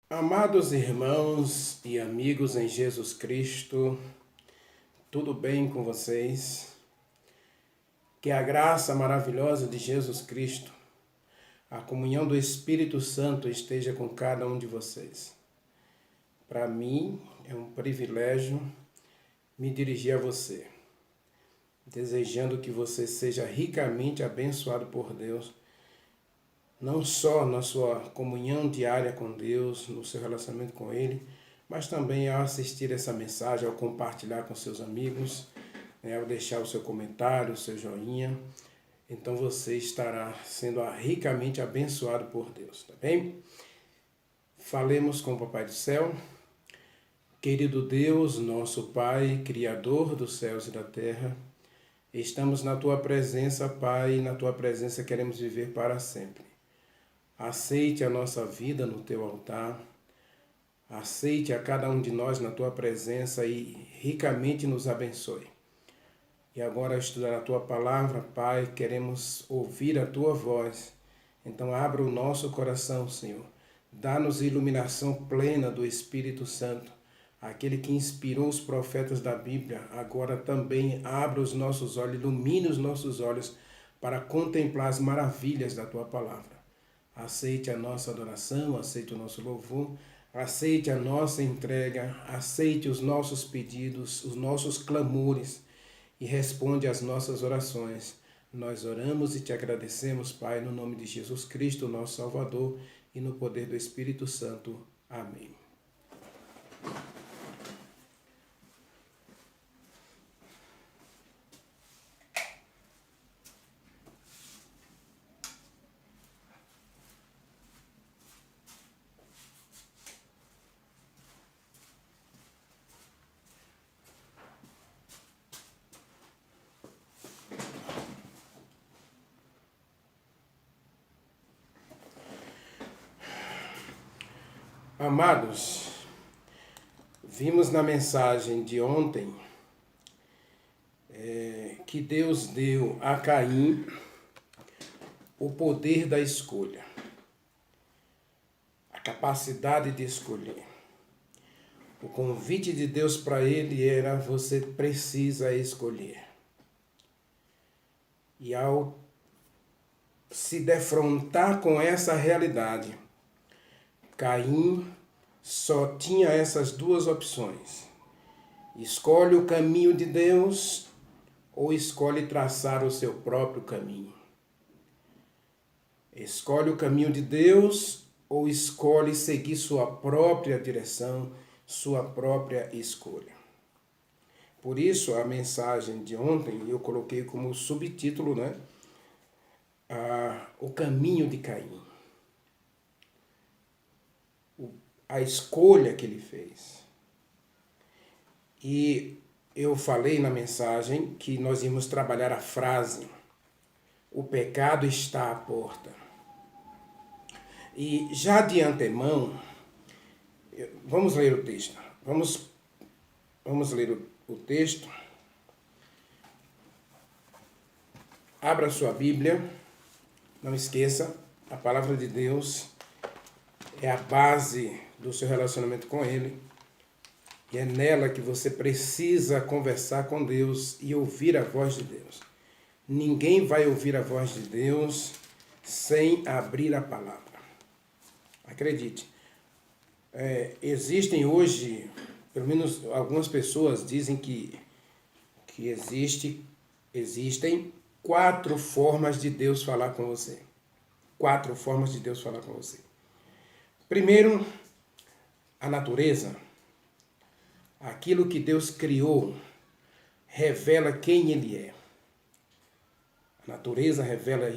Amados irmãos e amigos em Jesus Cristo, tudo bem com vocês? Que a graça maravilhosa de Jesus Cristo, a comunhão do Espírito Santo esteja com cada um de vocês. Para mim é um privilégio me dirigir a você, desejando que você seja ricamente abençoado por Deus, não só na sua comunhão diária com Deus, no seu relacionamento com Ele, mas também ao assistir essa mensagem, ao compartilhar com seus amigos, ao deixar o seu comentário, o seu joinha. Então você estará sendo ricamente abençoado por Deus, tá bem? Falemos com o Papai do Céu. Querido Deus, nosso Pai, Criador dos céus e da terra, estamos na Tua presença, Pai, e na Tua presença queremos viver para sempre. Aceite a nossa vida no Teu altar, aceite a cada um de nós na Tua presença e ricamente nos abençoe. E agora, ao estudar a Tua palavra, Pai, queremos ouvir a Tua voz. Então, abra o nosso coração, Senhor. Dá-nos iluminação plena do Espírito Santo. Aquele que inspirou os profetas da Bíblia, agora também abra os nossos olhos, ilumine os nossos olhos para contemplar as maravilhas da Tua palavra. Aceite a nossa adoração, aceite o nosso louvor, aceite a nossa entrega, aceite os nossos pedidos, os nossos clamores e responde às nossas orações. Nós oramos e te agradecemos, Pai, no nome de Jesus Cristo, nosso Salvador, e no poder do Espírito Santo. Amém. Amados, vimos na mensagem de ontem que Deus deu a Caim o poder da escolha, a capacidade de escolher. O convite de Deus para ele era: você precisa escolher. E ao se defrontar com essa realidade, Caim só tinha essas duas opções: escolhe o caminho de Deus ou escolhe traçar o seu próprio caminho. Escolhe o caminho de Deus ou escolhe seguir sua própria direção, sua própria escolha. Por isso, a mensagem de ontem eu coloquei como subtítulo, o caminho de Caim. A escolha que ele fez. E eu falei na mensagem que nós íamos trabalhar a frase: o pecado está à porta. E já de antemão, vamos ler o texto. Vamos ler o texto. Abra sua Bíblia. Não esqueça, a palavra de Deus é a base do seu relacionamento com Ele. E é nela que você precisa conversar com Deus e ouvir a voz de Deus. Ninguém vai ouvir a voz de Deus sem abrir a palavra. Acredite. Existem hoje, pelo menos algumas pessoas dizem que existem 4 formas de Deus falar com você. 4 formas de Deus falar com você. Primeiro, a natureza. Aquilo que Deus criou revela quem Ele é. A natureza revela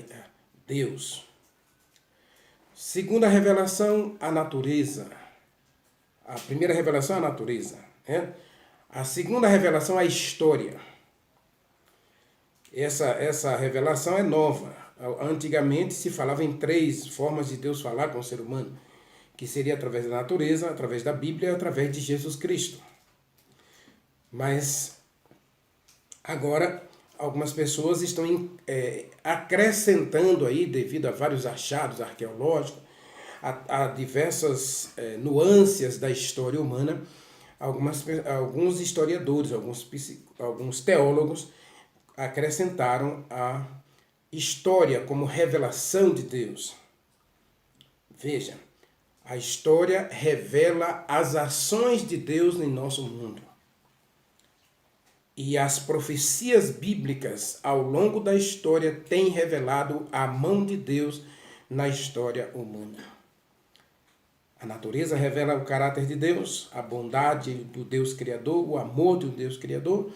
Deus. Segunda revelação, a natureza. A primeira revelação é a natureza. A segunda revelação é a história. Essa revelação é nova. Antigamente se falava em 3 formas de Deus falar com o ser humano, que seria através da natureza, através da Bíblia e através de Jesus Cristo. Mas agora algumas pessoas estão acrescentando aí, devido a vários achados arqueológicos, a diversas nuances da história humana, alguns historiadores, alguns teólogos acrescentaram a história como revelação de Deus. Veja, a história revela as ações de Deus em nosso mundo. E as profecias bíblicas ao longo da história têm revelado a mão de Deus na história humana. A natureza revela o caráter de Deus, a bondade do Deus Criador, o amor de um Deus Criador.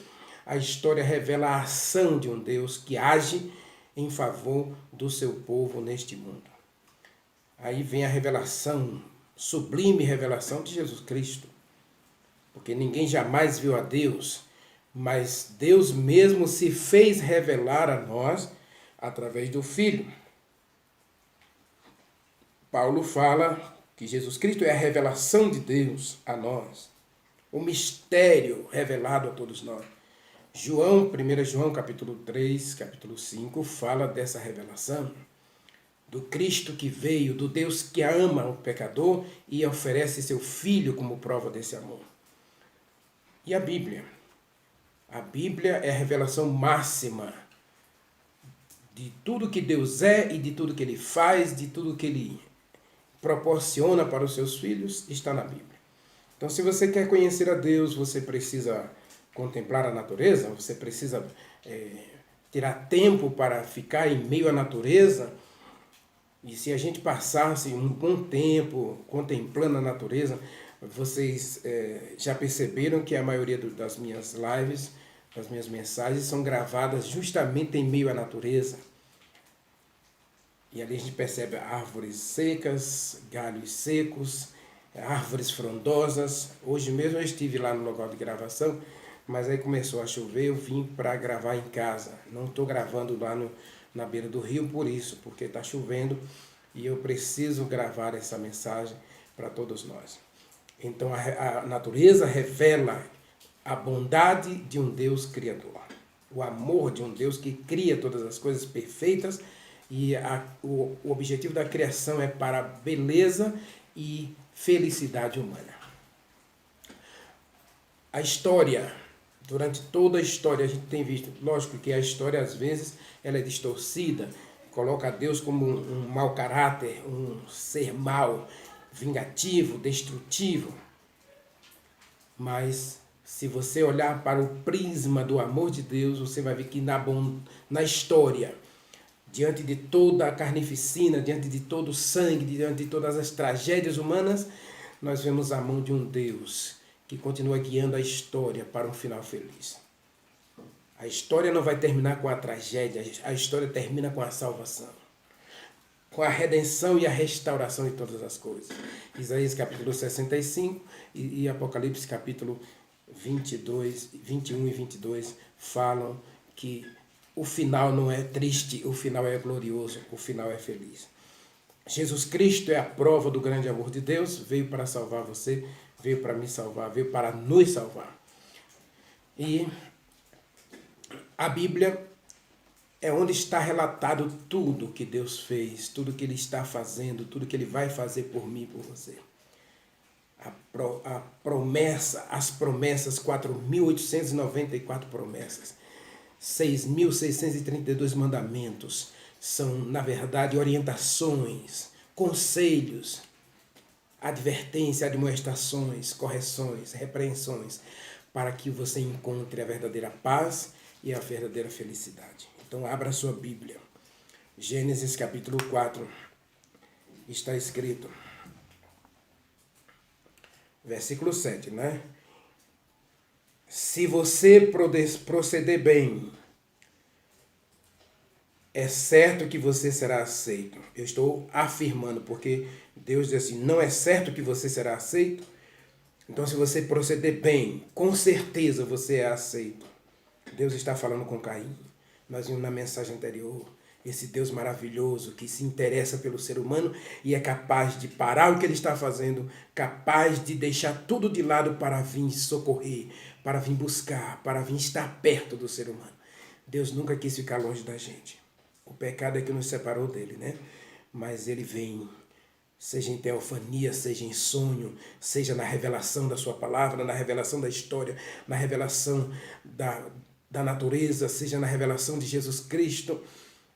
A história revela a ação de um Deus que age em favor do seu povo neste mundo. Aí vem a revelação, sublime revelação de Jesus Cristo. Porque ninguém jamais viu a Deus, mas Deus mesmo se fez revelar a nós através do Filho. Paulo fala que Jesus Cristo é a revelação de Deus a nós, o mistério revelado a todos nós. 1 João capítulo 3, capítulo 5, fala dessa revelação, do Cristo que veio, do Deus que ama o pecador e oferece seu Filho como prova desse amor. E a Bíblia? A Bíblia é a revelação máxima de tudo que Deus é e de tudo que Ele faz, de tudo que Ele proporciona para os seus filhos, está na Bíblia. Então, se você quer conhecer a Deus, você precisa contemplar a natureza, você precisa tirar tempo para ficar em meio à natureza. E se a gente passasse um bom tempo contemplando a natureza, vocês já perceberam que a maioria das minhas lives, das minhas mensagens, são gravadas justamente em meio à natureza. E ali a gente percebe árvores secas, galhos secos, árvores frondosas. Hoje mesmo eu estive lá no local de gravação, mas aí começou a chover, eu vim para gravar em casa. Não estou gravando lá na beira do rio por isso, porque está chovendo e eu preciso gravar essa mensagem para todos nós. Então a natureza revela a bondade de um Deus criador, o amor de um Deus que cria todas as coisas perfeitas, e o objetivo da criação é para a beleza e felicidade humana. A história, durante toda a história a gente tem visto, lógico que a história às vezes ela é distorcida, coloca Deus como um mau caráter, um ser mau, vingativo, destrutivo. Mas se você olhar para o prisma do amor de Deus, você vai ver que na história, diante de toda a carnificina, diante de todo o sangue, diante de todas as tragédias humanas, nós vemos a mão de um Deus que continua guiando a história para um final feliz. A história não vai terminar com a tragédia, a história termina com a salvação, com a redenção e a restauração de todas as coisas. Isaías capítulo 65 e Apocalipse capítulo 22, 21 e 22 falam que o final não é triste, o final é glorioso, o final é feliz. Jesus Cristo é a prova do grande amor de Deus, veio para salvar você, veio para me salvar, veio para nos salvar. E a Bíblia é onde está relatado tudo que Deus fez, tudo que Ele está fazendo, tudo que Ele vai fazer por mim e por você. A promessa, as promessas, 4.894 promessas, 6.632 mandamentos, são, na verdade, orientações, conselhos, advertências, admoestações, correções, repreensões, para que você encontre a verdadeira paz e a verdadeira felicidade. Então, abra sua Bíblia. Gênesis capítulo 4, está escrito, versículo 7, né? Se você proceder bem, é certo que você será aceito. Eu estou afirmando, porque Deus diz assim, não é certo que você será aceito? Então, se você proceder bem, com certeza você é aceito. Deus está falando com Caim. Nós vimos na mensagem anterior, esse Deus maravilhoso que se interessa pelo ser humano e é capaz de parar o que ele está fazendo, capaz de deixar tudo de lado para vir socorrer, para vir buscar, para vir estar perto do ser humano. Deus nunca quis ficar longe da gente. O pecado é que nos separou dele, né? Mas ele vem seja em teofania, seja em sonho, seja na revelação da sua palavra, na revelação da história, na revelação da natureza, seja na revelação de Jesus Cristo,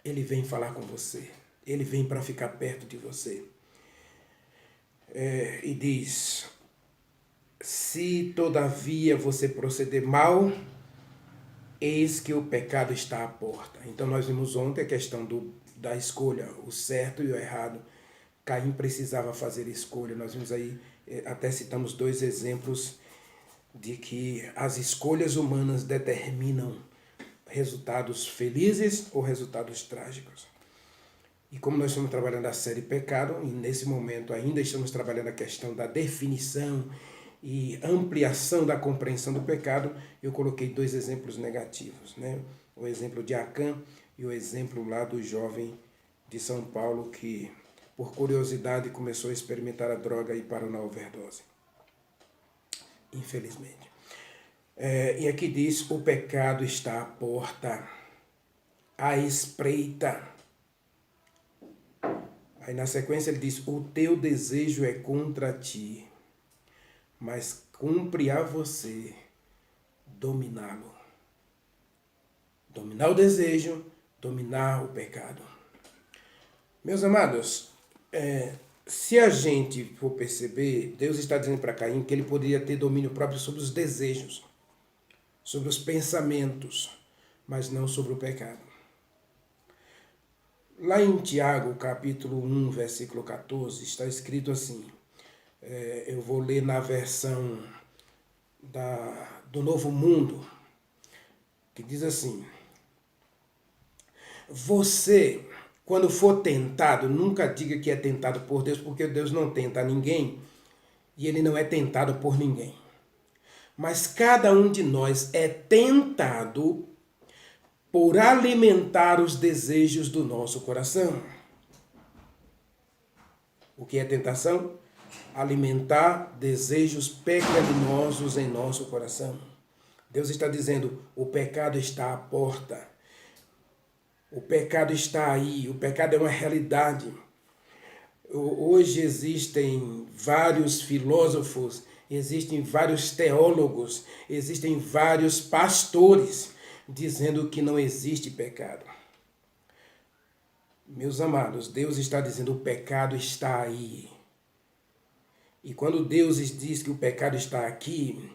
Ele vem falar com você. Ele vem para ficar perto de você. E diz, se todavia você proceder mal, eis que o pecado está à porta. Então nós vimos ontem a questão da escolha, o certo e o errado. Caim precisava fazer escolha. Nós vimos aí, até citamos 2 exemplos de que as escolhas humanas determinam resultados felizes ou resultados trágicos. E como nós estamos trabalhando a série Pecado, e nesse momento ainda estamos trabalhando a questão da definição e ampliação da compreensão do pecado, eu coloquei 2 exemplos negativos, né? O exemplo de Acã e o exemplo lá do jovem de São Paulo que, por curiosidade, começou a experimentar a droga e parou na overdose. Infelizmente. E aqui diz, o pecado está à porta, à espreita. Aí na sequência ele diz, o teu desejo é contra ti, mas cumpre a você dominá-lo. Dominar o desejo, dominar o pecado. Meus amados, se a gente for perceber, Deus está dizendo para Caim que ele poderia ter domínio próprio sobre os desejos, sobre os pensamentos, mas não sobre o pecado. Lá em Tiago, capítulo 1, versículo 14, está escrito assim, eu vou ler na versão do Novo Mundo, que diz assim, você, quando for tentado, nunca diga que é tentado por Deus, porque Deus não tenta ninguém e Ele não é tentado por ninguém. Mas cada um de nós é tentado por alimentar os desejos do nosso coração. O que é tentação? Alimentar desejos pecaminosos em nosso coração. Deus está dizendo, o pecado está à porta. O pecado está aí, o pecado é uma realidade. Hoje existem vários filósofos, existem vários teólogos, existem vários pastores dizendo que não existe pecado. Meus amados, Deus está dizendo o pecado está aí. E quando Deus diz que o pecado está aqui,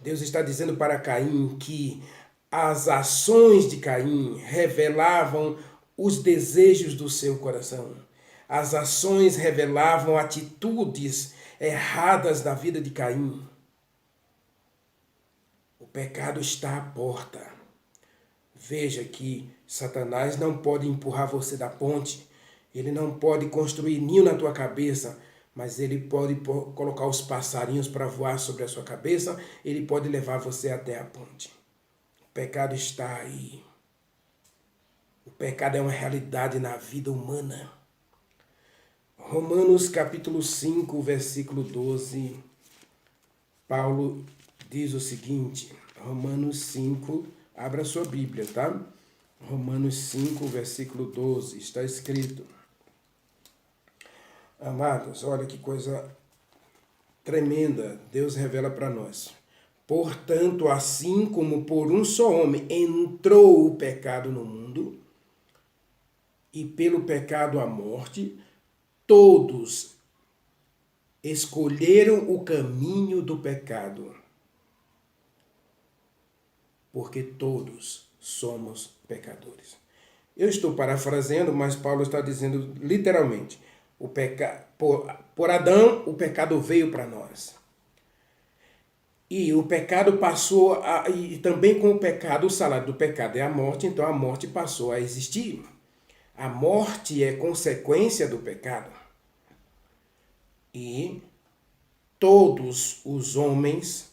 Deus está dizendo para Caim que as ações de Caim revelavam os desejos do seu coração. As ações revelavam atitudes erradas da vida de Caim. O pecado está à porta. Veja que Satanás não pode empurrar você da ponte, ele não pode construir ninho na tua cabeça, mas ele pode colocar os passarinhos para voar sobre a sua cabeça, ele pode levar você até a ponte. O pecado está aí. O pecado é uma realidade na vida humana. Romanos capítulo 5, versículo 12, Paulo diz o seguinte, Romanos 5, abra sua Bíblia, tá? Romanos 5, versículo 12, está escrito. Amados, olha que coisa tremenda Deus revela para nós. Portanto, assim como por um só homem entrou o pecado no mundo, e pelo pecado a morte, todos escolheram o caminho do pecado. Porque todos somos pecadores. Eu estou parafraseando, mas Paulo está dizendo literalmente, por Adão o pecado veio para nós. E o pecado passou, e também com o pecado, o salário do pecado é a morte, então a morte passou a existir. A morte é consequência do pecado. E todos os homens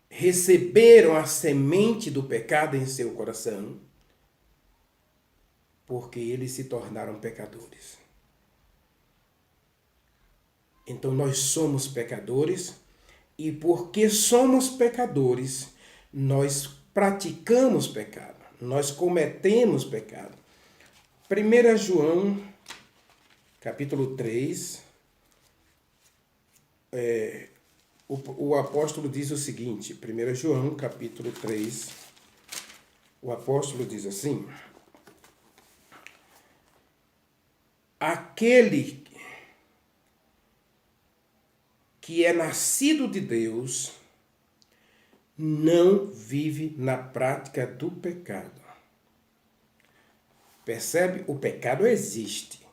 receberam a semente do pecado em seu coração, porque eles se tornaram pecadores. Então nós somos pecadores, e porque somos pecadores, nós praticamos pecado, nós cometemos pecado. 1 João, capítulo 3, o apóstolo diz o seguinte, 1 João, capítulo 3, o apóstolo diz assim: aquele que é nascido de Deus não vive na prática do pecado. Percebe? O pecado existe.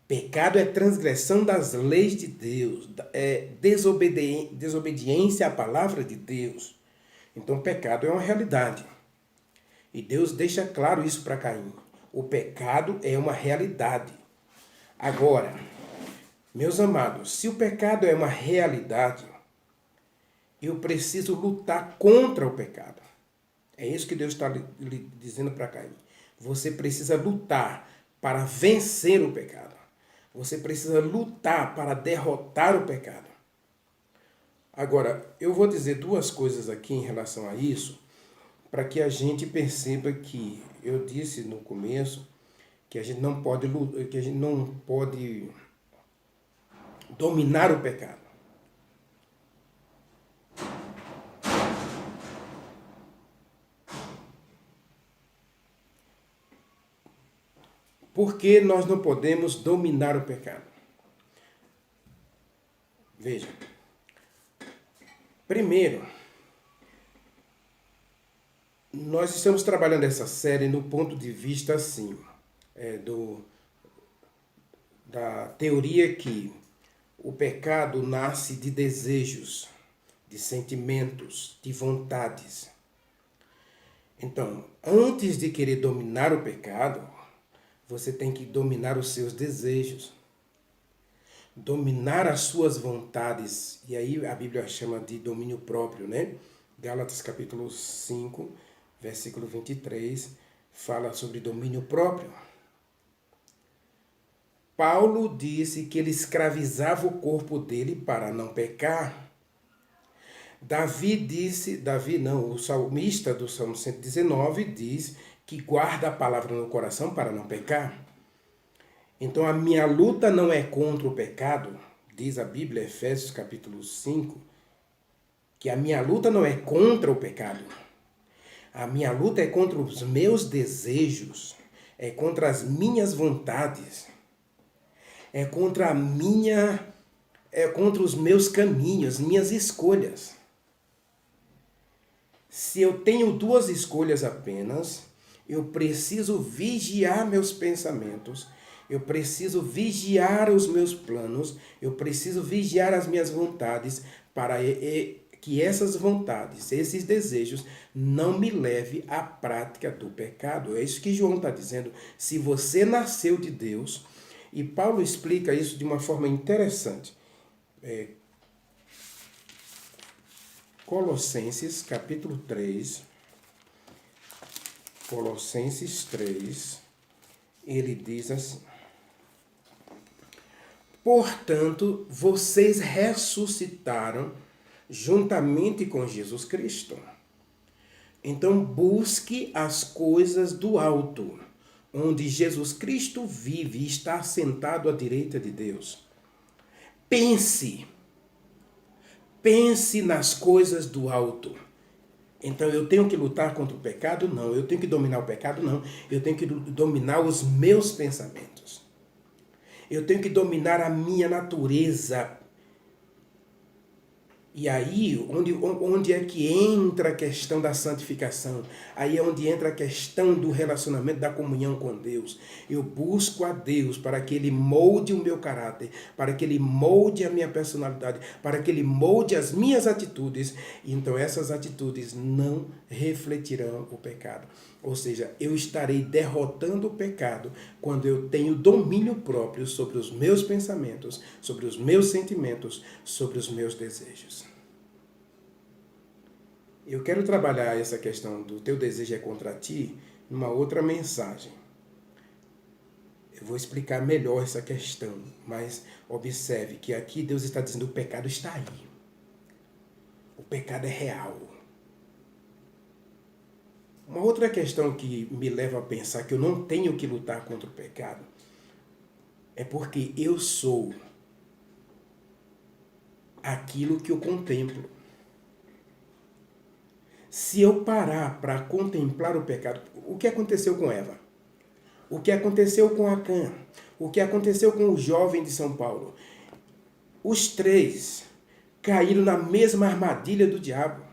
Pecado é transgressão das leis de Deus, é desobediência à palavra de Deus. Então, pecado é uma realidade. E Deus deixa claro isso para Caim. O pecado é uma realidade. Agora, meus amados, se o pecado é uma realidade, eu preciso lutar contra o pecado. É isso que Deus está lhe dizendo para Caim. Você precisa lutar para vencer o pecado. Você precisa lutar para derrotar o pecado. Agora, eu vou dizer duas coisas aqui em relação a isso, para que a gente perceba que eu disse no começo que a gente não pode dominar o pecado. Por que nós não podemos dominar o pecado? Veja. Primeiro, nós estamos trabalhando essa série no ponto de vista assim, da teoria que o pecado nasce de desejos, de sentimentos, de vontades. Então, antes de querer dominar o pecado, você tem que dominar os seus desejos, dominar as suas vontades. E aí a Bíblia chama de domínio próprio, né? Gálatas capítulo 5, versículo 23, fala sobre domínio próprio. Paulo disse que ele escravizava o corpo dele para não pecar. O salmista do Salmo 119 diz que guarda a palavra no coração para não pecar. Então a minha luta não é contra o pecado, diz a Bíblia, Efésios capítulo 5, que a minha luta não é contra o pecado. A minha luta é contra os meus desejos, é contra as minhas vontades, é contra os meus caminhos, minhas escolhas. Se eu tenho duas escolhas apenas, eu preciso vigiar meus pensamentos, eu preciso vigiar os meus planos, eu preciso vigiar as minhas vontades para que essas vontades, esses desejos, não me levem à prática do pecado. É isso que João está dizendo. Se você nasceu de Deus, e Paulo explica isso de uma forma interessante. Colossenses capítulo 3, Colossenses 3, ele diz assim: portanto, vocês ressuscitaram juntamente com Jesus Cristo. Então, busque as coisas do alto, onde Jesus Cristo vive e está assentado à direita de Deus. Pense nas coisas do alto. Então eu tenho que lutar contra o pecado? Não. Eu tenho que dominar o pecado? Não. Eu tenho que dominar os meus pensamentos. Eu tenho que dominar a minha natureza. E aí, onde é que entra a questão da santificação? Aí é onde entra a questão do relacionamento, da comunhão com Deus. Eu busco a Deus para que Ele molde o meu caráter, para que Ele molde a minha personalidade, para que Ele molde as minhas atitudes. Então essas atitudes não refletirão o pecado. Ou seja, eu estarei derrotando o pecado quando eu tenho domínio próprio sobre os meus pensamentos, sobre os meus sentimentos, sobre os meus desejos. Eu quero trabalhar essa questão do teu desejo é contra ti numa outra mensagem. Eu vou explicar melhor essa questão, mas observe que aqui Deus está dizendo que o pecado está aí. O pecado é real. Uma outra questão que me leva a pensar que eu não tenho que lutar contra o pecado É porque eu sou aquilo que eu contemplo. Se eu parar para contemplar o pecado, o que aconteceu com Eva? O que aconteceu com Acã? O que aconteceu com o jovem de São Paulo? Os três caíram na mesma armadilha do diabo.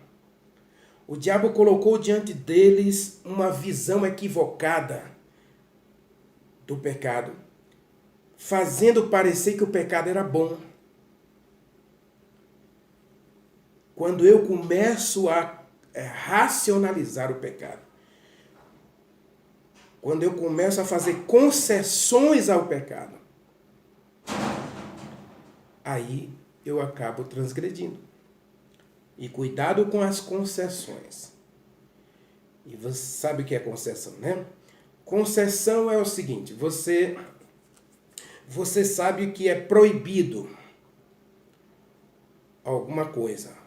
O diabo colocou diante deles uma visão equivocada do pecado, fazendo parecer que o pecado era bom. Quando eu começo a racionalizar o pecado, quando eu começo a fazer concessões ao pecado, aí eu acabo transgredindo. E cuidado com as concessões. E você sabe o que é concessão, né? Concessão é o seguinte, você sabe que é proibido alguma coisa.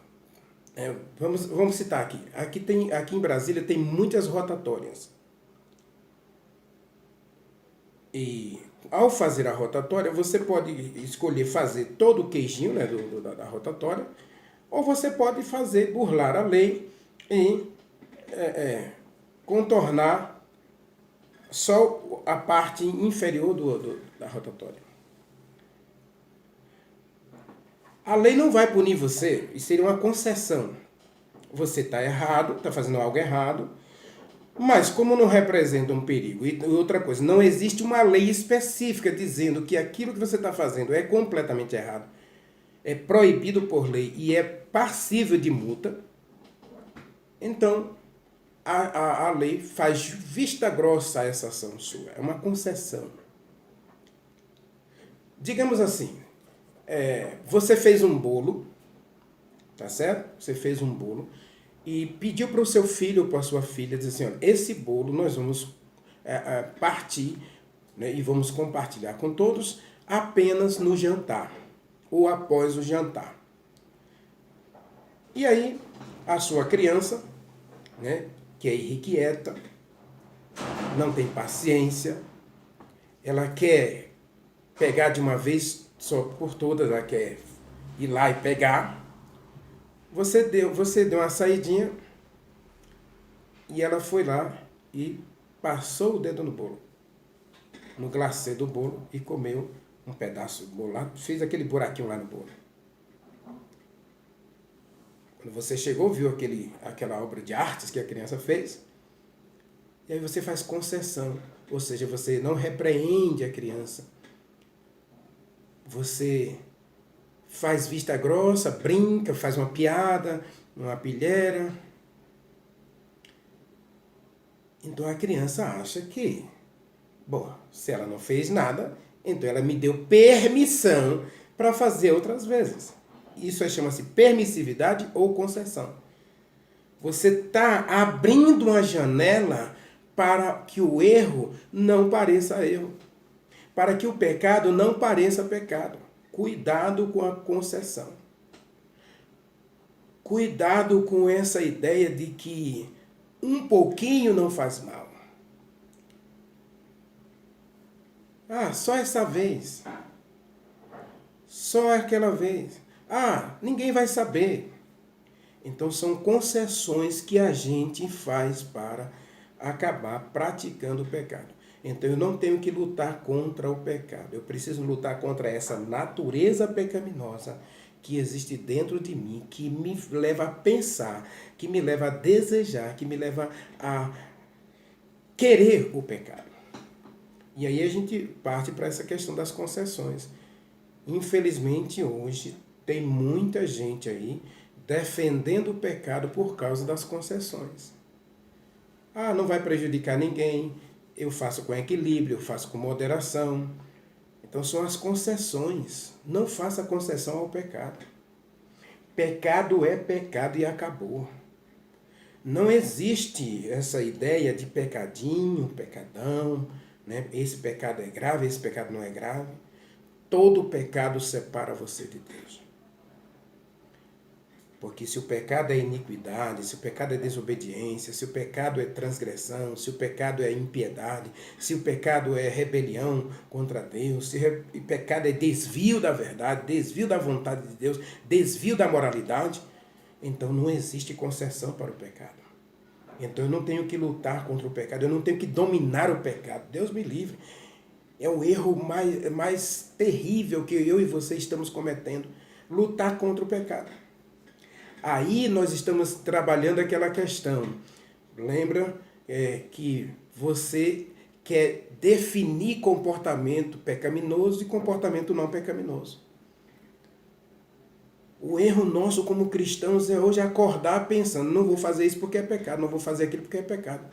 Vamos citar aqui. Aqui em Brasília tem muitas rotatórias. E ao fazer a rotatória, você pode escolher fazer todo o queijinho, né, da rotatória, ou você pode burlar a lei e contornar só a parte inferior da rotatória. A lei não vai punir você, isso seria uma concessão. Você está errado, está fazendo algo errado, mas como não representa um perigo, e outra coisa, não existe uma lei específica dizendo que aquilo que você está fazendo é completamente errado, é proibido por lei e é passível de multa, então a lei faz vista grossa a essa ação sua, é uma concessão. Digamos assim, você fez um bolo, tá certo? Você fez um bolo e pediu para o seu filho ou para a sua filha, dizer assim, olha, esse bolo nós vamos partir, né, e vamos compartilhar com todos apenas no jantar ou após o jantar. E aí a sua criança, né, que é irrequieta, não tem paciência, ela quer pegar de uma vez só por todas, ela quer ir lá e pegar. Você deu uma saidinha e ela foi lá e passou o dedo no bolo, no glacê do bolo, e comeu um pedaço do bolo lá, fez aquele buraquinho lá no bolo. Quando você chegou, viu aquela obra de artes que a criança fez, e aí você faz concessão, ou seja, você não repreende a criança, você faz vista grossa, brinca, faz uma piada, uma pilheira. Então a criança acha que, bom, se ela não fez nada, então ela me deu permissão para fazer outras vezes. Isso chama-se permissividade ou concessão. Você está abrindo uma janela para que o erro não pareça erro, para que o pecado não pareça pecado. Cuidado com a concessão. Cuidado com essa ideia de que um pouquinho não faz mal. Ah, só essa vez. Só aquela vez. Ah, ninguém vai saber. Então são concessões que a gente faz para acabar praticando o pecado. Então eu não tenho que lutar contra o pecado. Eu preciso lutar contra essa natureza pecaminosa que existe dentro de mim, que me leva a pensar, que me leva a desejar, que me leva a querer o pecado. E aí a gente parte para essa questão das concessões. Infelizmente hoje tem muita gente aí defendendo o pecado por causa das concessões. Ah, não vai prejudicar ninguém, eu faço com equilíbrio, eu faço com moderação. Então são as concessões. Não faça concessão ao pecado. Pecado é pecado e acabou. Não existe essa ideia de pecadinho, pecadão, né? Esse pecado é grave, esse pecado não é grave. Todo pecado separa você de Deus. Porque se o pecado é iniquidade, se o pecado é desobediência, se o pecado é transgressão, se o pecado é impiedade, se o pecado é rebelião contra Deus, se o pecado é desvio da verdade, desvio da vontade de Deus, desvio da moralidade, então não existe concessão para o pecado. Então eu não tenho que lutar contra o pecado, eu não tenho que dominar o pecado. Deus me livre. É o erro mais terrível que eu e você estamos cometendo, lutar contra o pecado. Aí nós estamos trabalhando aquela questão. Lembra que você quer definir comportamento pecaminoso e comportamento não pecaminoso. O erro nosso como cristãos é hoje acordar pensando, não vou fazer isso porque é pecado, não vou fazer aquilo porque é pecado.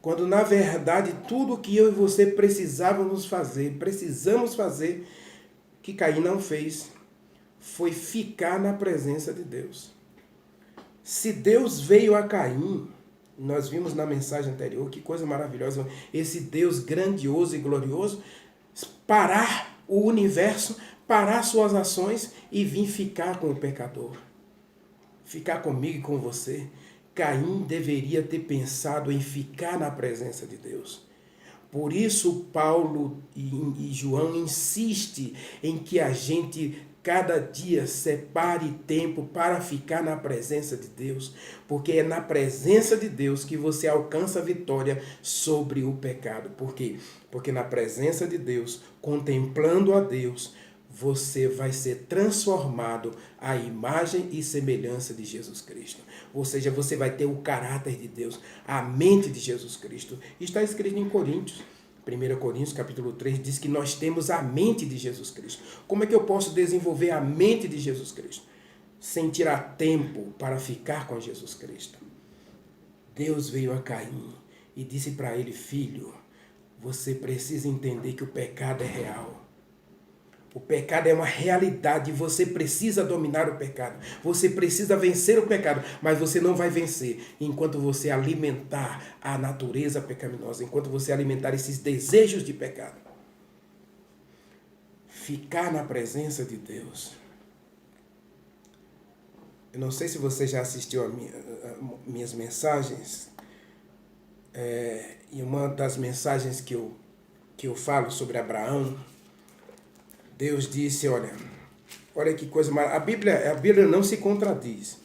Quando na verdade tudo que eu e você precisamos fazer, que Caim não fez, foi ficar na presença de Deus. Se Deus veio a Caim, nós vimos na mensagem anterior, que coisa maravilhosa, esse Deus grandioso e glorioso, parar o universo, parar suas ações e vir ficar com o pecador. Ficar comigo e com você. Caim deveria ter pensado em ficar na presença de Deus. Por isso Paulo e João insistem em que a gente cada dia separe tempo para ficar na presença de Deus, porque é na presença de Deus que você alcança a vitória sobre o pecado. Por quê? Porque na presença de Deus, contemplando a Deus, você vai ser transformado à imagem e semelhança de Jesus Cristo. Ou seja, você vai ter o caráter de Deus, a mente de Jesus Cristo. Está escrito em Coríntios. 1 Coríntios capítulo 3 diz que nós temos a mente de Jesus Cristo. Como é que eu posso desenvolver a mente de Jesus Cristo? Sem tirar tempo para ficar com Jesus Cristo. Deus veio a Caim e disse para ele, filho, você precisa entender que o pecado é real. O pecado é uma realidade e você precisa dominar o pecado. Você precisa vencer o pecado, mas você não vai vencer enquanto você alimentar a natureza pecaminosa, enquanto você alimentar esses desejos de pecado. Ficar na presença de Deus. Eu não sei se você já assistiu a minhas mensagens. E uma das mensagens que eu falo sobre Abraão, Deus disse, olha que coisa maravilhosa. A Bíblia não se contradiz.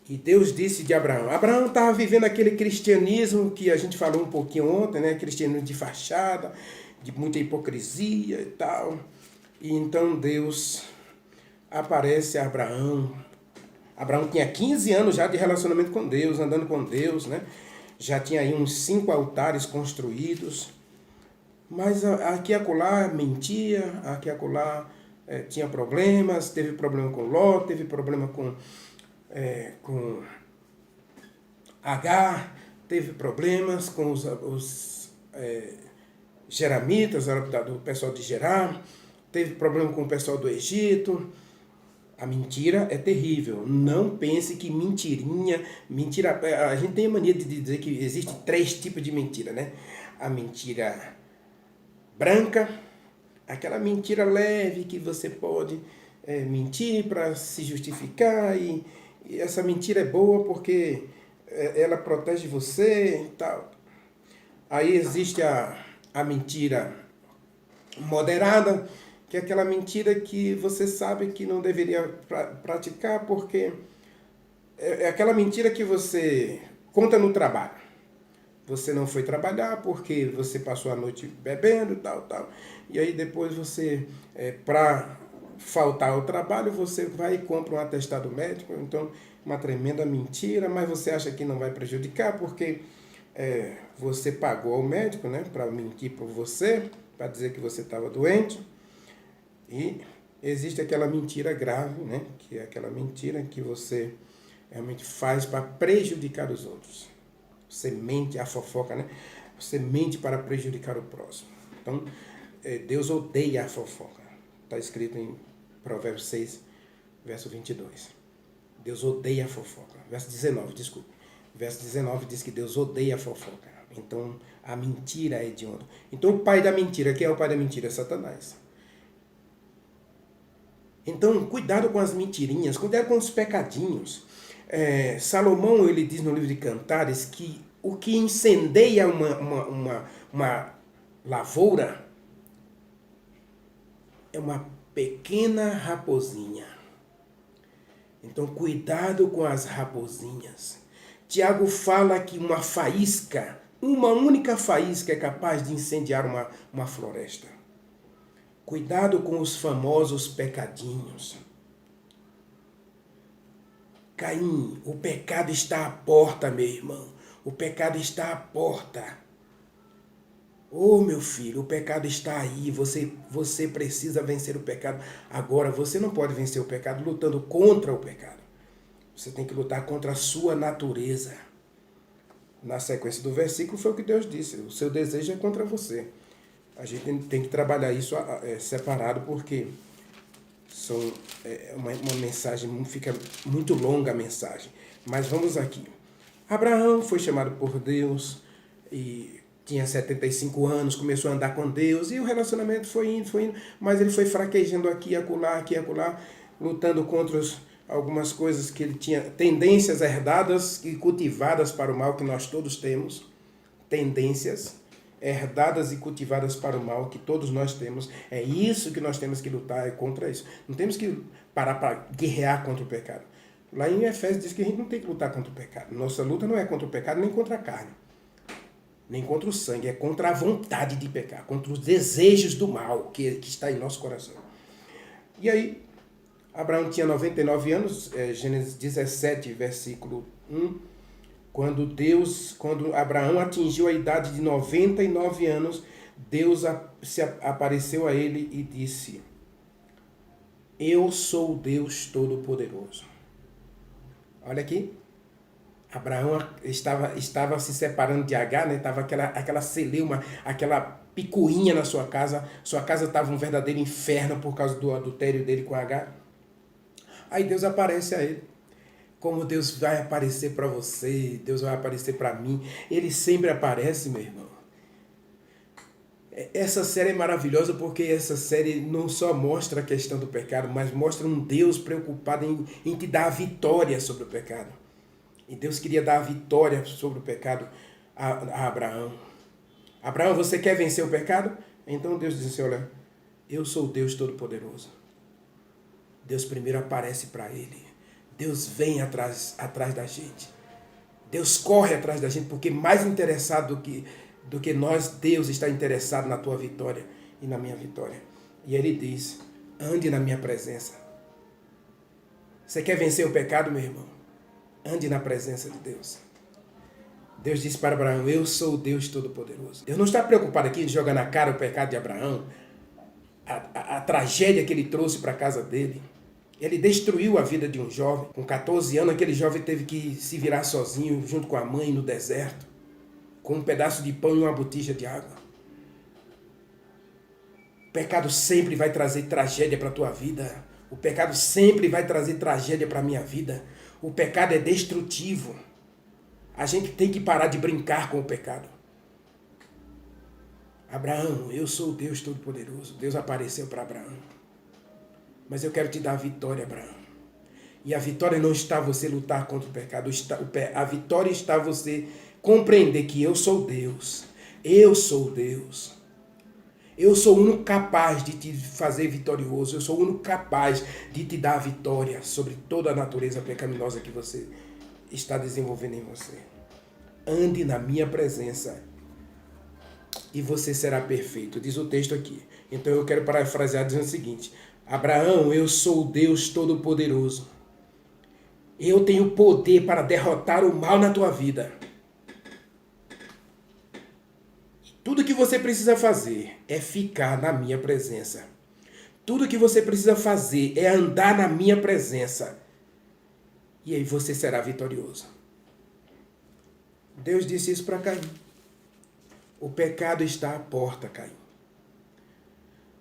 E Deus disse de Abraão. Abraão estava vivendo aquele cristianismo que a gente falou um pouquinho ontem, né? Cristianismo de fachada, de muita hipocrisia e tal. E então Deus aparece a Abraão. Abraão tinha 15 anos já de relacionamento com Deus, andando com Deus, né? Já tinha aí uns 5 altares construídos. Mas aqui e acolá mentia, aqui e acolá tinha problemas, teve problema com Ló, teve problema com Agar, teve problemas com os Jeramitas, do pessoal de Gerar, teve problema com o pessoal do Egito. A mentira é terrível. Não pense que mentira. A gente tem a mania de dizer que existe 3 tipos de mentira, né? A mentira branca, aquela mentira leve que você pode mentir para se justificar e essa mentira é boa porque ela protege você e tal. Aí existe a mentira moderada, que é aquela mentira que você sabe que não deveria praticar porque é aquela mentira que você conta no trabalho. Você não foi trabalhar porque você passou a noite bebendo e tal. E aí depois você, para faltar ao trabalho, você vai e compra um atestado médico. Então, uma tremenda mentira, mas você acha que não vai prejudicar porque você pagou ao médico, né, para mentir por você, para dizer que você estava doente. E existe aquela mentira grave, né, que é aquela mentira que você realmente faz para prejudicar os outros. Você mente, a fofoca, né? Você mente para prejudicar o próximo. Então, Deus odeia a fofoca. Está escrito em Provérbios 6, verso 22. Deus odeia a fofoca. Verso 19, desculpe. Verso 19 diz que Deus odeia a fofoca. Então, a mentira é hedionda. Então, o pai da mentira, quem é o pai da mentira? É Satanás. Então, cuidado com as mentirinhas, cuidado com os pecadinhos. Salomão, ele diz no livro de Cantares que o que incendeia uma lavoura é uma pequena raposinha. Então, cuidado com as raposinhas. Tiago fala que uma faísca, uma única faísca é capaz de incendiar uma floresta. Cuidado com os famosos pecadinhos. Caim, o pecado está à porta, meu irmão. O pecado está à porta. Oh, meu filho, o pecado está aí. Você precisa vencer o pecado. Agora, você não pode vencer o pecado lutando contra o pecado. Você tem que lutar contra a sua natureza. Na sequência do versículo foi o que Deus disse. O seu desejo é contra você. A gente tem que trabalhar isso separado, porque uma mensagem, fica muito longa a mensagem. Mas vamos aqui. Abraão foi chamado por Deus e tinha 75 anos, começou a andar com Deus e o relacionamento foi indo, mas ele foi fraquejando aqui e acolá, lutando contra algumas coisas que ele tinha, tendências herdadas e cultivadas para o mal que nós todos temos, tendências herdadas e cultivadas para o mal que todos nós temos. É isso que nós temos que lutar, é contra isso. Não temos que parar para guerrear contra o pecado. Lá em Efésios diz que a gente não tem que lutar contra o pecado. Nossa luta não é contra o pecado, nem contra a carne, nem contra o sangue, é contra a vontade de pecar, contra os desejos do mal que está em nosso coração. E aí, Abraão tinha 99 anos, Gênesis 17, versículo 1, quando Abraão atingiu a idade de 99 anos, Deus se apareceu a ele e disse: eu sou o Deus Todo-Poderoso. Olha aqui, Abraão estava se separando de Agar, né? Estava aquela celeuma, aquela picuinha na sua casa estava um verdadeiro inferno por causa do adultério dele com Agar. Aí Deus aparece a ele. Como Deus vai aparecer para você, Deus vai aparecer para mim. Ele sempre aparece, meu irmão. Essa série é maravilhosa porque essa série não só mostra a questão do pecado, mas mostra um Deus preocupado em te dar a vitória sobre o pecado. E Deus queria dar a vitória sobre o pecado a Abraão. Abraão, você quer vencer o pecado? Então Deus disse: olha, eu sou o Deus Todo-Poderoso. Deus primeiro aparece para ele. Deus vem atrás da gente. Deus corre atrás da gente, porque mais interessado do que nós, Deus está interessado na tua vitória e na minha vitória. E ele diz: ande na minha presença. Você quer vencer o pecado, meu irmão? Ande na presença de Deus. Deus disse para Abraão: eu sou o Deus Todo-Poderoso. Deus não está preocupado aqui em jogar na cara o pecado de Abraão, a tragédia que ele trouxe para a casa dele. Ele destruiu a vida de um jovem. Com 14 anos, aquele jovem teve que se virar sozinho, junto com a mãe, no deserto, com um pedaço de pão e uma botija de água. O pecado sempre vai trazer tragédia para a tua vida. O pecado sempre vai trazer tragédia para a minha vida. O pecado é destrutivo. A gente tem que parar de brincar com o pecado. Abraão, eu sou o Deus Todo-Poderoso. Deus apareceu para Abraão. Mas eu quero te dar a vitória, Abraão. E a vitória não está você lutar contra o pecado. A vitória está você compreender que eu sou Deus. Eu sou Deus. Eu sou o único capaz de te fazer vitorioso. Eu sou o único capaz de te dar a vitória sobre toda a natureza pecaminosa que você está desenvolvendo em você. Ande na minha presença e você será perfeito. Diz o texto aqui. Então eu quero parafrasear dizendo o seguinte: Abraão, eu sou o Deus Todo-Poderoso. Eu tenho poder para derrotar o mal na tua vida. Tudo que você precisa fazer é ficar na minha presença. Tudo que você precisa fazer é andar na minha presença. E aí você será vitorioso. Deus disse isso para Caim. O pecado está à porta, Caim.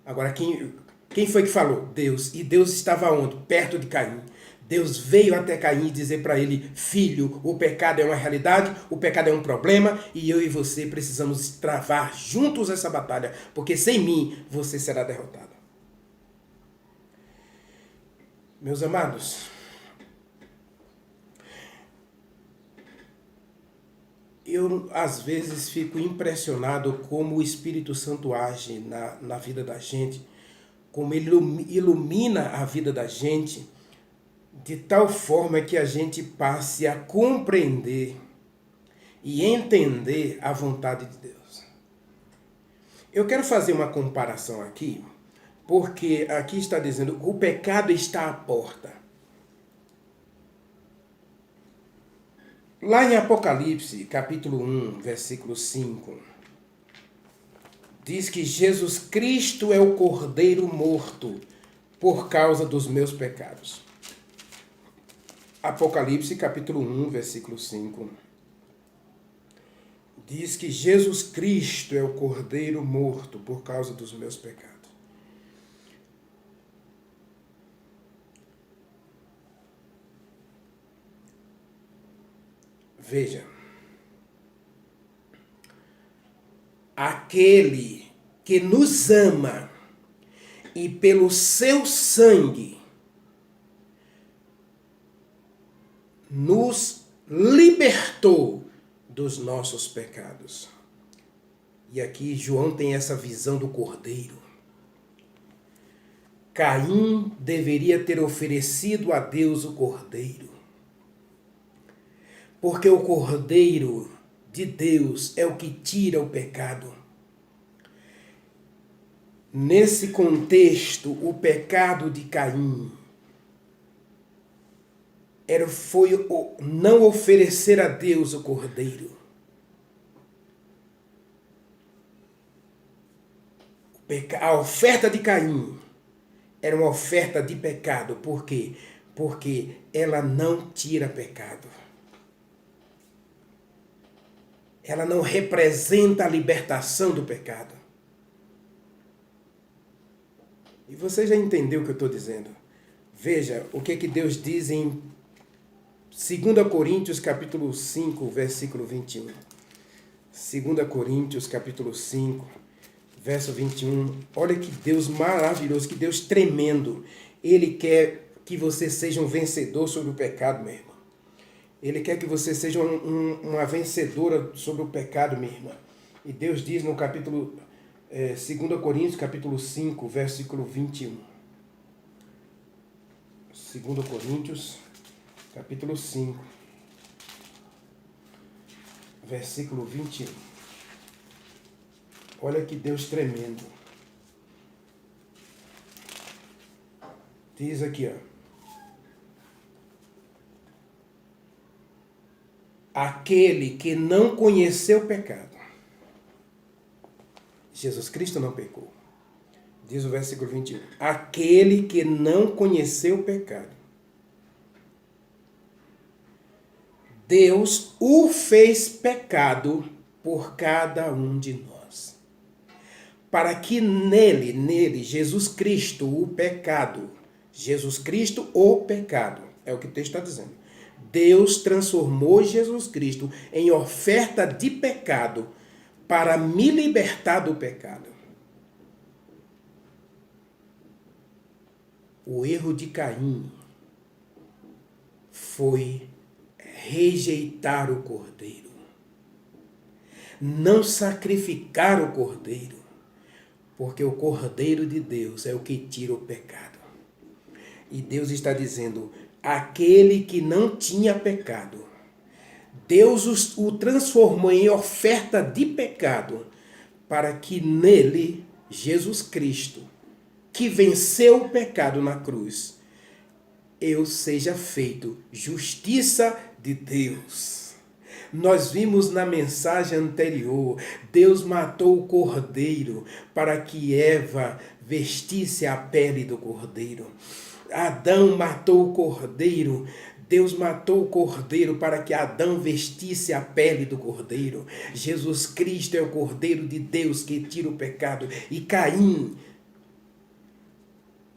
Agora, quem foi que falou? Deus. E Deus estava onde? Perto de Caim. Deus veio até Caim dizer para ele: filho, o pecado é uma realidade, o pecado é um problema, e eu e você precisamos travar juntos essa batalha, porque sem mim você será derrotado. Meus amados, eu às vezes fico impressionado como o Espírito Santo age na vida da gente, como ele ilumina a vida da gente, de tal forma que a gente passe a compreender e entender a vontade de Deus. Eu quero fazer uma comparação aqui, porque aqui está dizendo que o pecado está à porta. Lá em Apocalipse, capítulo 1, versículo 5, diz que Jesus Cristo é o Cordeiro morto por causa dos meus pecados. Apocalipse, capítulo 1, versículo 5, diz que Jesus Cristo é o Cordeiro morto por causa dos meus pecados. Veja, aquele que nos ama e pelo seu sangue nos libertou dos nossos pecados. E aqui João tem essa visão do Cordeiro. Caim deveria ter oferecido a Deus o Cordeiro. Porque o Cordeiro de Deus é o que tira o pecado. Nesse contexto, o pecado de Caim foi não oferecer a Deus o Cordeiro. A oferta de Caim era uma oferta de pecado. Por quê? Porque ela não tira pecado. Ela não representa a libertação do pecado. E você já entendeu o que eu estou dizendo? Veja o que Deus diz em 2 Coríntios capítulo 5, versículo 21. 2 Coríntios capítulo 5, verso 21. Olha que Deus maravilhoso, que Deus tremendo. Ele quer que você seja um vencedor sobre o pecado, meu irmão. Ele quer que você seja uma vencedora sobre o pecado, minha irmã. E Deus diz no capítulo 2 Coríntios, capítulo 5, versículo 21. 2 Coríntios, capítulo 5, versículo 21. Olha que Deus tremendo. Diz aqui, ó. Aquele que não conheceu o pecado. Jesus Cristo não pecou. Diz o versículo 21. Aquele que não conheceu o pecado. Deus o fez pecado por cada um de nós. Para que nele, Jesus Cristo, o pecado. Jesus Cristo, o pecado. É o que o texto está dizendo. Deus transformou Jesus Cristo em oferta de pecado para me libertar do pecado. O erro de Caim foi rejeitar o Cordeiro, não sacrificar o Cordeiro, porque o Cordeiro de Deus é o que tira o pecado. E Deus está dizendo, aquele que não tinha pecado, Deus o transformou em oferta de pecado, para que nele, Jesus Cristo, que venceu o pecado na cruz, eu seja feito justiça de Deus. Nós vimos na mensagem anterior, Deus matou o cordeiro para que Eva vestisse a pele do cordeiro. Adão matou o cordeiro. Deus matou o cordeiro para que Adão vestisse a pele do cordeiro. Jesus Cristo é o Cordeiro de Deus que tira o pecado. E Caim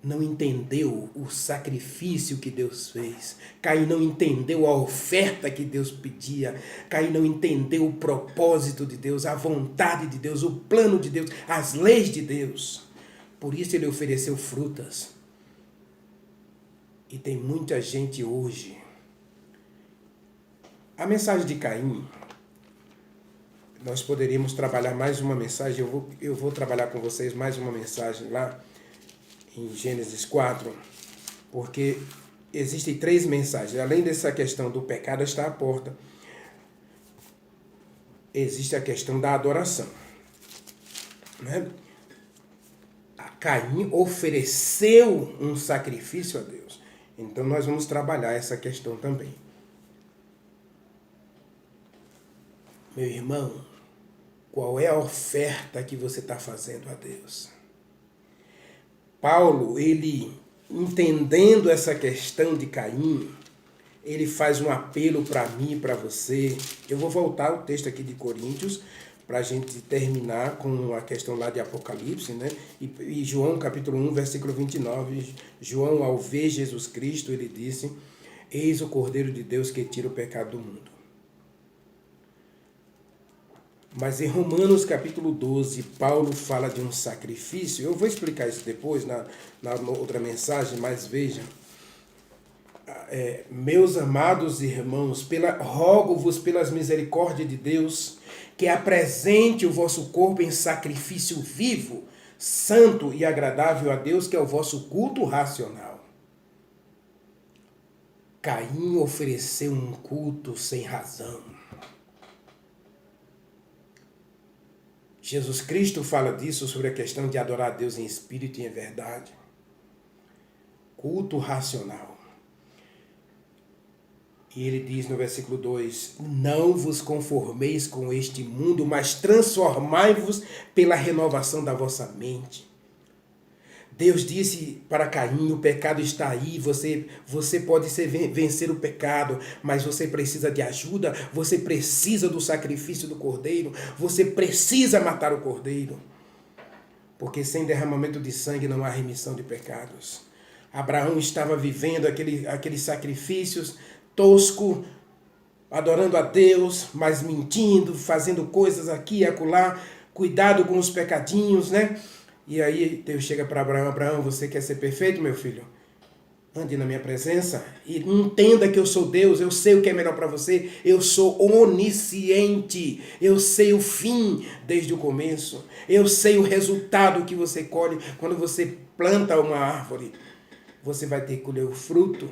não entendeu o sacrifício que Deus fez. Caim não entendeu a oferta que Deus pedia. Caim não entendeu o propósito de Deus, a vontade de Deus, o plano de Deus, as leis de Deus. Por isso ele ofereceu frutas. E tem muita gente hoje. A mensagem de Caim, nós poderíamos trabalhar mais uma mensagem. Eu vou trabalhar com vocês mais uma mensagem lá em Gênesis 4, porque existem 3 mensagens. Além dessa questão do pecado está à porta, existe a questão da adoração. Né? Caim ofereceu um sacrifício a Deus. Então nós vamos trabalhar essa questão também. Meu irmão, qual é a oferta que você está fazendo a Deus? Paulo, ele entendendo essa questão de Caim, ele faz um apelo para mim e para você. Eu vou voltar ao texto aqui de Coríntios, para a gente terminar com a questão lá de Apocalipse, né? E João capítulo 1, versículo 29, João, ao ver Jesus Cristo, ele disse: eis o Cordeiro de Deus que tira o pecado do mundo. Mas em Romanos capítulo 12, Paulo fala de um sacrifício. Eu vou explicar isso depois, na outra mensagem, mas veja. Meus amados irmãos, rogo-vos pelas misericórdias de Deus, que apresente o vosso corpo em sacrifício vivo, santo e agradável a Deus, que é o vosso culto racional. Caim ofereceu um culto sem razão. Jesus Cristo fala disso, sobre a questão de adorar a Deus em espírito e em verdade. Culto racional. E ele diz no versículo 2, não vos conformeis com este mundo, mas transformai-vos pela renovação da vossa mente. Deus disse para Caim, o pecado está aí, você pode vencer o pecado, mas você precisa de ajuda, você precisa do sacrifício do cordeiro, você precisa matar o cordeiro. Porque sem derramamento de sangue não há remissão de pecados. Abraão estava vivendo aqueles sacrifícios tosco, adorando a Deus, mas mentindo, fazendo coisas aqui e acolá, cuidado com os pecadinhos, né? E aí Deus chega para Abraão: Abraão, você quer ser perfeito, meu filho? Ande na minha presença e entenda que eu sou Deus, eu sei o que é melhor para você, eu sou onisciente, eu sei o fim desde o começo, eu sei o resultado que você colhe quando você planta uma árvore, você vai ter que colher o fruto.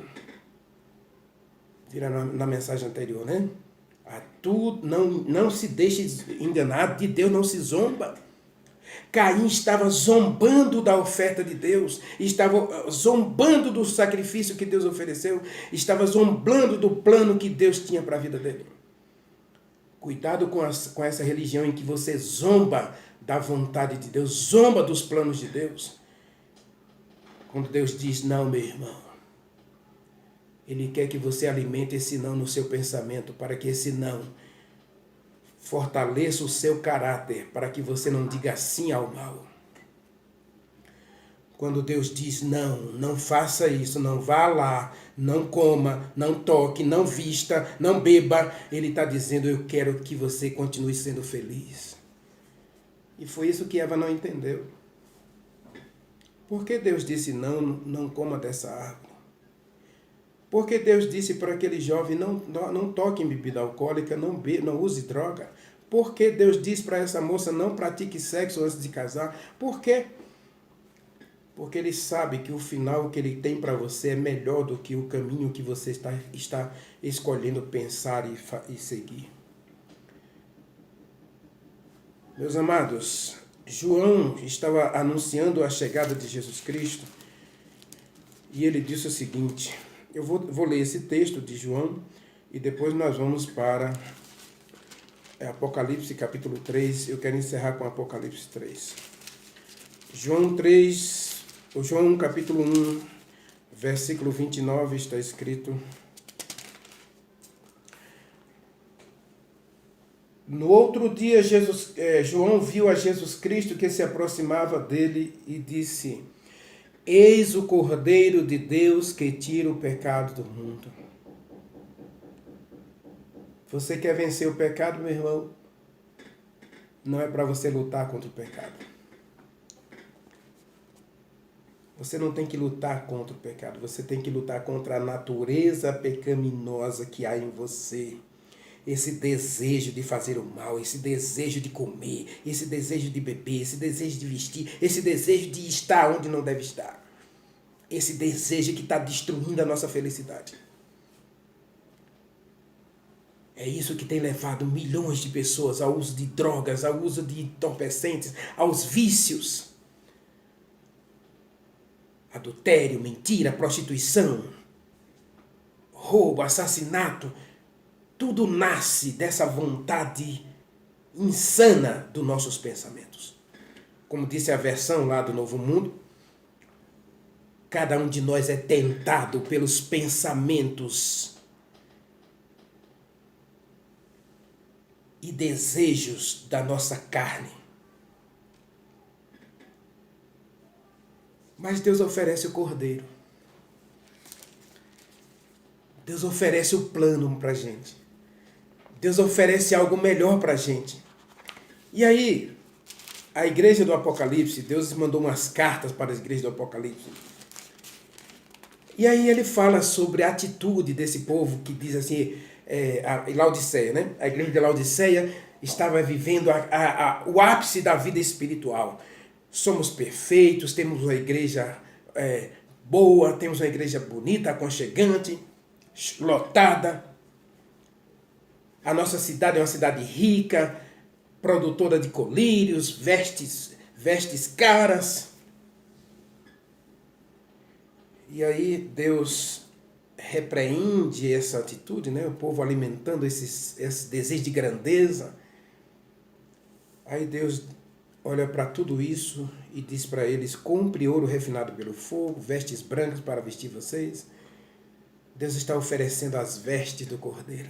Vira na mensagem anterior, né? Tu não se deixe enganar, de Deus não se zomba. Caim estava zombando da oferta de Deus, estava zombando do sacrifício que Deus ofereceu, estava zombando do plano que Deus tinha para a vida dele. Cuidado com essa religião em que você zomba da vontade de Deus, zomba dos planos de Deus. Quando Deus diz não, meu irmão, Ele quer que você alimente esse não no seu pensamento, para que esse não fortaleça o seu caráter, para que você não diga sim ao mal. Quando Deus diz não faça isso, não vá lá, não coma, não toque, não vista, não beba, Ele está dizendo: eu quero que você continue sendo feliz. E foi isso que Eva não entendeu. Por que Deus disse não coma dessa árvore? Porque Deus disse para aquele jovem: não toque em bebida alcoólica, não use droga. Por que Deus disse para essa moça: não pratique sexo antes de casar? Por quê? Porque Ele sabe que o final que Ele tem para você é melhor do que o caminho que você está escolhendo pensar e seguir. Meus amados, João estava anunciando a chegada de Jesus Cristo e ele disse o seguinte. Eu vou ler esse texto de João e depois nós vamos para Apocalipse capítulo 3. Eu quero encerrar com Apocalipse 3. João capítulo 1, versículo 29 está escrito: no outro dia João viu a Jesus Cristo que se aproximava dele e disse: eis o Cordeiro de Deus que tira o pecado do mundo. Você quer vencer o pecado, meu irmão? Não é para você lutar contra o pecado. Você não tem que lutar contra o pecado, você tem que lutar contra a natureza pecaminosa que há em você. Esse desejo de fazer o mal, esse desejo de comer, esse desejo de beber, esse desejo de vestir, esse desejo de estar onde não deve estar. Esse desejo que está destruindo a nossa felicidade. É isso que tem levado milhões de pessoas ao uso de drogas, ao uso de entorpecentes, aos vícios. Adultério, mentira, prostituição, roubo, assassinato. Tudo nasce dessa vontade insana dos nossos pensamentos. Como disse a versão lá do Novo Mundo, cada um de nós é tentado pelos pensamentos e desejos da nossa carne. Mas Deus oferece o Cordeiro. Deus oferece o plano para a gente. Deus oferece algo melhor para a gente. E aí, a igreja do Apocalipse, Deus mandou umas cartas para a igreja do Apocalipse. E aí ele fala sobre a atitude desse povo que diz assim, a Laodiceia, né? A igreja de Laodiceia estava vivendo o ápice da vida espiritual. Somos perfeitos, temos uma igreja boa, temos uma igreja bonita, aconchegante, lotada. A nossa cidade é uma cidade rica, produtora de colírios, vestes caras. E aí Deus repreende essa atitude, né? O povo alimentando esse desejo de grandeza. Aí Deus olha para tudo isso e diz para eles: compre ouro refinado pelo fogo, vestes brancas para vestir vocês. Deus está oferecendo as vestes do Cordeiro.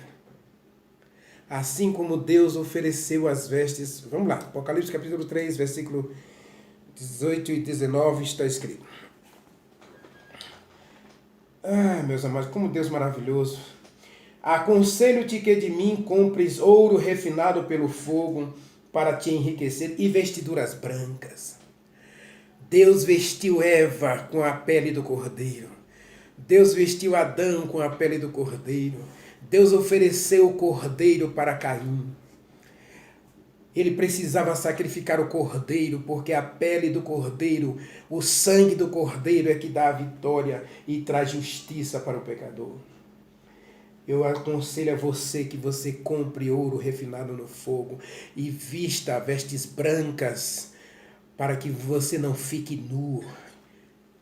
Assim como Deus ofereceu as vestes. Vamos lá, Apocalipse capítulo 3, versículo 18 e 19 está escrito. Ah, meus amados, como Deus maravilhoso. Aconselho-te que de mim compres ouro refinado pelo fogo para te enriquecer e vestiduras brancas. Deus vestiu Eva com a pele do Cordeiro. Deus vestiu Adão com a pele do Cordeiro. Deus ofereceu o Cordeiro para Caim. Ele precisava sacrificar o Cordeiro, porque a pele do Cordeiro, o sangue do Cordeiro é que dá a vitória e traz justiça para o pecador. Eu aconselho a você que você compre ouro refinado no fogo e vista vestes brancas para que você não fique nu.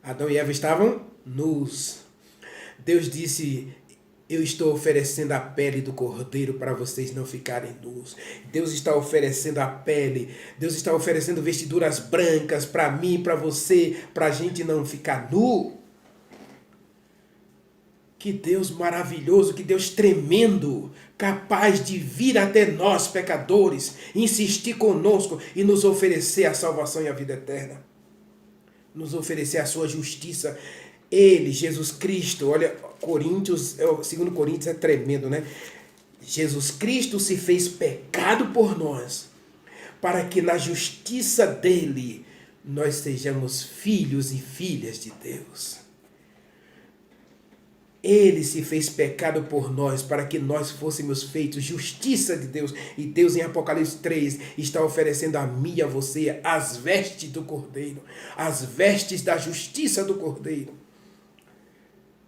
Adão e Eva estavam nus. Deus disse: eu estou oferecendo a pele do Cordeiro para vocês não ficarem nus. Deus está oferecendo a pele. Deus está oferecendo vestiduras brancas para mim, para você, para a gente não ficar nu. Que Deus maravilhoso, que Deus tremendo, capaz de vir até nós, pecadores, insistir conosco e nos oferecer a salvação e a vida eterna. Nos oferecer a sua justiça. Ele, Jesus Cristo, olha, Coríntios, 2 Coríntios é tremendo, né? Jesus Cristo se fez pecado por nós, para que na justiça dele nós sejamos filhos e filhas de Deus. Ele se fez pecado por nós, para que nós fôssemos feitos justiça de Deus. E Deus, em Apocalipse 3, está oferecendo a mim e a você as vestes do Cordeiro, as vestes da justiça do Cordeiro.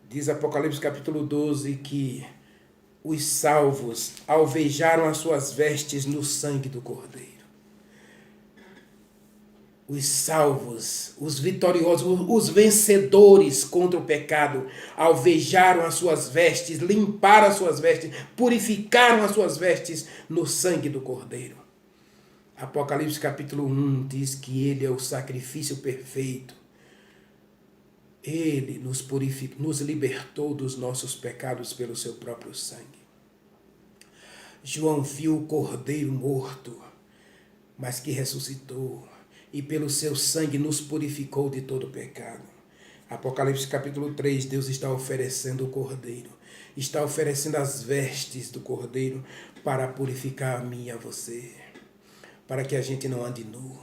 Diz Apocalipse capítulo 12 que os salvos alvejaram as suas vestes no sangue do Cordeiro. Os salvos, os vitoriosos, os vencedores contra o pecado, alvejaram as suas vestes, limparam as suas vestes, purificaram as suas vestes no sangue do Cordeiro. Apocalipse capítulo 1 diz que ele é o sacrifício perfeito. Ele nos purificou, nos libertou dos nossos pecados pelo seu próprio sangue. João viu o Cordeiro morto, mas que ressuscitou, e pelo seu sangue nos purificou de todo pecado. Apocalipse capítulo 3, Deus está oferecendo o Cordeiro, está oferecendo as vestes do Cordeiro para purificar a mim e a você, para que a gente não ande nu.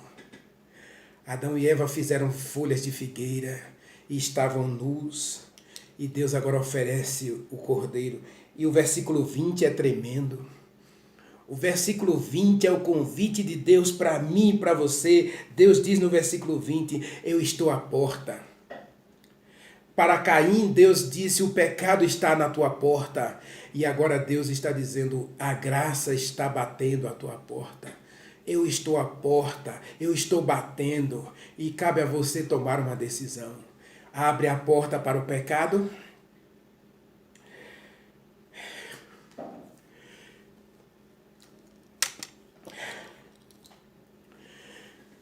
Adão e Eva fizeram folhas de figueira, e estavam nus. E Deus agora oferece o cordeiro. E o versículo 20 é tremendo. O versículo 20 é o convite de Deus para mim e para você. Deus diz no versículo 20, eu estou à porta. Para Caim, Deus disse, o pecado está na tua porta. E agora Deus está dizendo, a graça está batendo à tua porta. Eu estou à porta, eu estou batendo. E cabe a você tomar uma decisão. Abre a porta para o pecado.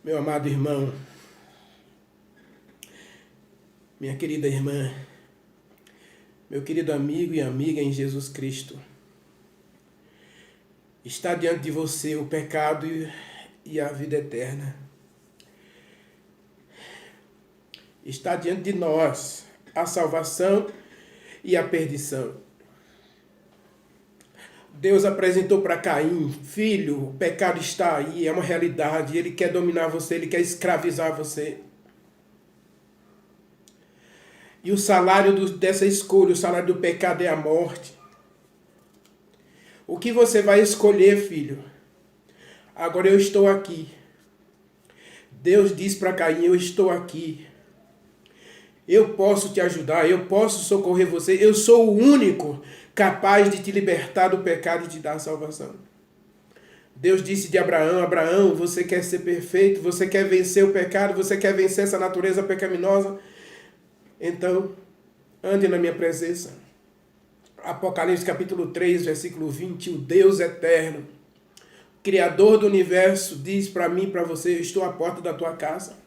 Meu amado irmão, minha querida irmã, meu querido amigo e amiga em Jesus Cristo, está diante de você o pecado e a vida eterna. Está diante de nós a salvação e a perdição. Deus apresentou para Caim, filho, o pecado está aí, é uma realidade, ele quer dominar você, ele quer escravizar você. E o salário dessa escolha, o salário do pecado é a morte. O que você vai escolher, filho? Agora eu estou aqui. Deus diz para Caim, eu estou aqui. Eu posso te ajudar, eu posso socorrer você, eu sou o único capaz de te libertar do pecado e te dar a salvação. Deus disse de Abraão, Abraão, você quer ser perfeito, você quer vencer o pecado, você quer vencer essa natureza pecaminosa? Então, ande na minha presença. Apocalipse capítulo 3, versículo 20, o Deus eterno, Criador do universo, diz para mim e para você, eu estou à porta da tua casa.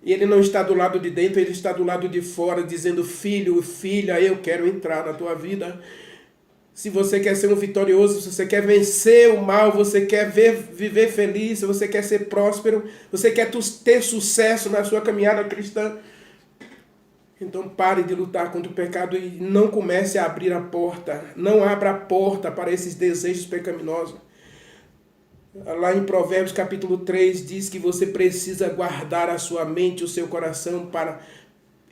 E ele não está do lado de dentro, ele está do lado de fora, dizendo, filho, filha, eu quero entrar na tua vida. Se você quer ser um vitorioso, se você quer vencer o mal, você quer viver feliz, se você quer ser próspero, você quer ter sucesso na sua caminhada cristã, então pare de lutar contra o pecado e não comece a abrir a porta. Não abra a porta para esses desejos pecaminosos. Lá em Provérbios capítulo 3 diz que você precisa guardar a sua mente, o seu coração para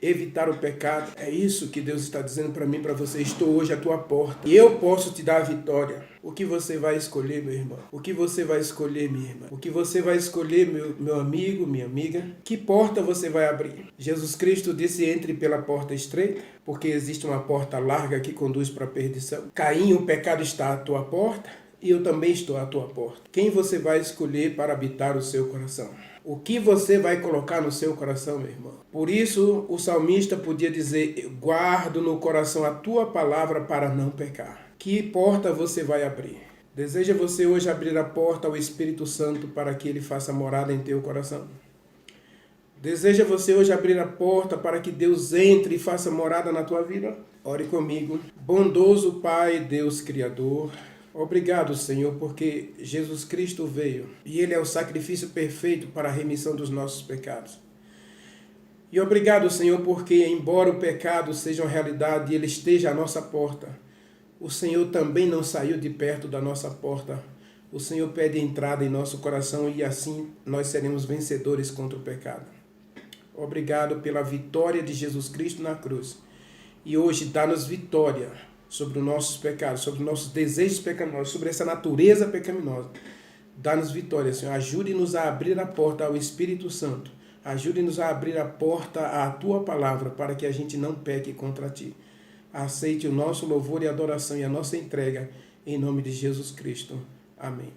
evitar o pecado. É isso que Deus está dizendo para mim e para você. Estou hoje à tua porta e eu posso te dar a vitória. O que você vai escolher, meu irmão? O que você vai escolher, minha irmã? O que você vai escolher, meu amigo, minha amiga? Que porta você vai abrir? Jesus Cristo disse, entre pela porta estreita, porque existe uma porta larga que conduz para a perdição. Caim, o pecado está à tua porta. E eu também estou à tua porta. Quem você vai escolher para habitar o seu coração? O que você vai colocar no seu coração, meu irmão? Por isso, o salmista podia dizer, guardo no coração a tua palavra para não pecar. Que porta você vai abrir? Deseja você hoje abrir a porta ao Espírito Santo para que ele faça morada em teu coração? Deseja você hoje abrir a porta para que Deus entre e faça morada na tua vida? Ore comigo. Bondoso Pai, Deus Criador, obrigado, Senhor, porque Jesus Cristo veio e Ele é o sacrifício perfeito para a remissão dos nossos pecados. E obrigado, Senhor, porque embora o pecado seja uma realidade e ele esteja à nossa porta, o Senhor também não saiu de perto da nossa porta. O Senhor pede entrada em nosso coração e assim nós seremos vencedores contra o pecado. Obrigado pela vitória de Jesus Cristo na cruz. E hoje dá-nos vitória sobre os nossos pecados, sobre os nossos desejos pecaminosos, sobre essa natureza pecaminosa. Dá-nos vitória, Senhor. Ajude-nos a abrir a porta ao Espírito Santo. Ajude-nos a abrir a porta à Tua Palavra, para que a gente não peque contra Ti. Aceite o nosso louvor e adoração e a nossa entrega, em nome de Jesus Cristo. Amém.